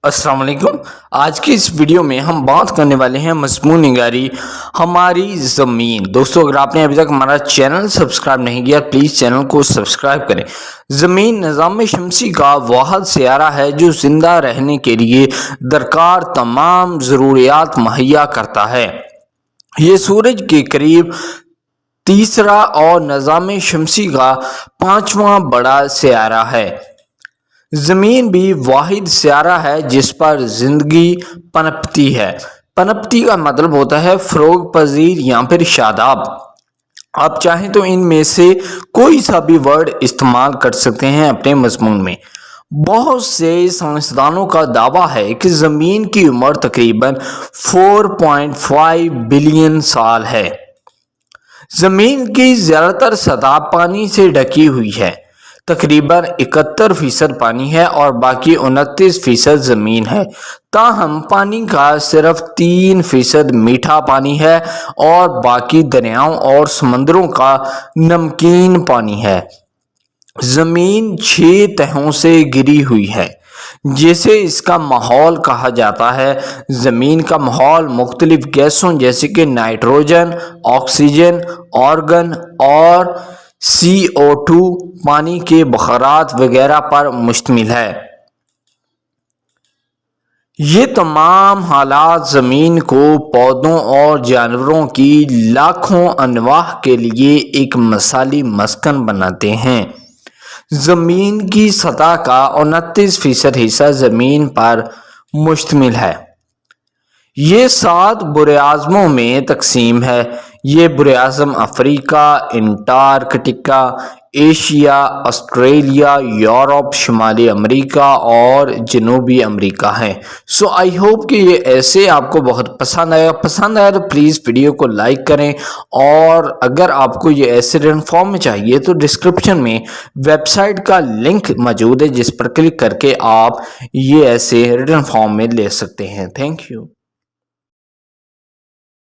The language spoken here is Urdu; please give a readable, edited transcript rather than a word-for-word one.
السلام علیکم۔ آج کی اس ویڈیو میں ہم بات کرنے والے ہیں مضمون نگاری ہماری زمین۔ دوستو، اگر آپ نے ابھی تک ہمارا چینل سبسکرائب نہیں کیا پلیز چینل کو سبسکرائب کریں۔ زمین نظام شمسی کا واحد سیارہ ہے جو زندہ رہنے کے لیے درکار تمام ضروریات مہیا کرتا ہے۔ یہ سورج کے قریب تیسرا اور نظام شمسی کا 5واں بڑا سیارہ ہے۔ زمین بھی واحد سیارہ ہے جس پر زندگی پنپتی ہے۔ پنپتی کا مطلب ہوتا ہے فروغ پذیر یا پھر شاداب۔ آپ چاہیں تو ان میں سے کوئی سا بھی ورڈ استعمال کر سکتے ہیں اپنے مضمون میں۔ بہت سے سائنسدانوں کا دعویٰ ہے کہ زمین کی عمر تقریباً 4.5 بلین سال ہے۔ زمین کی زیادہ تر سطح پانی سے ڈھکی ہوئی ہے۔ تقریباً 71% پانی ہے اور باقی 29% زمین ہے۔ تاہم پانی کا صرف 3% میٹھا پانی ہے اور باقی دریاؤں اور سمندروں کا نمکین پانی ہے۔ زمین 6 تہوں سے گھری ہوئی ہے جسے اس کا ماحول کہا جاتا ہے۔ زمین کا ماحول مختلف گیسوں جیسے کہ نائٹروجن، آکسیجن، آرگن اور CO2 پانی کے بخارات وغیرہ پر مشتمل ہے۔ یہ تمام حالات زمین کو پودوں اور جانوروں کی لاکھوں انواع کے لیے ایک مثالی مسکن بناتے ہیں۔ زمین کی سطح کا 29% حصہ زمین پر مشتمل ہے۔ یہ 7 براعظموں میں تقسیم ہے۔ یہ براعظم افریقہ، انٹارکٹیکا، ایشیا، آسٹریلیا، یورپ، شمالی امریکہ اور جنوبی امریکہ ہیں۔ سو آئی ہوپ کہ یہ ایسے آپ کو بہت پسند آیا تو پلیز ویڈیو کو لائک کریں، اور اگر آپ کو یہ ایسے ریٹن فارم میں چاہیے تو ڈسکرپشن میں ویب سائٹ کا لنک موجود ہے جس پر کلک کر کے آپ یہ ایسے ریٹن فارم میں لے سکتے ہیں۔ Thank you.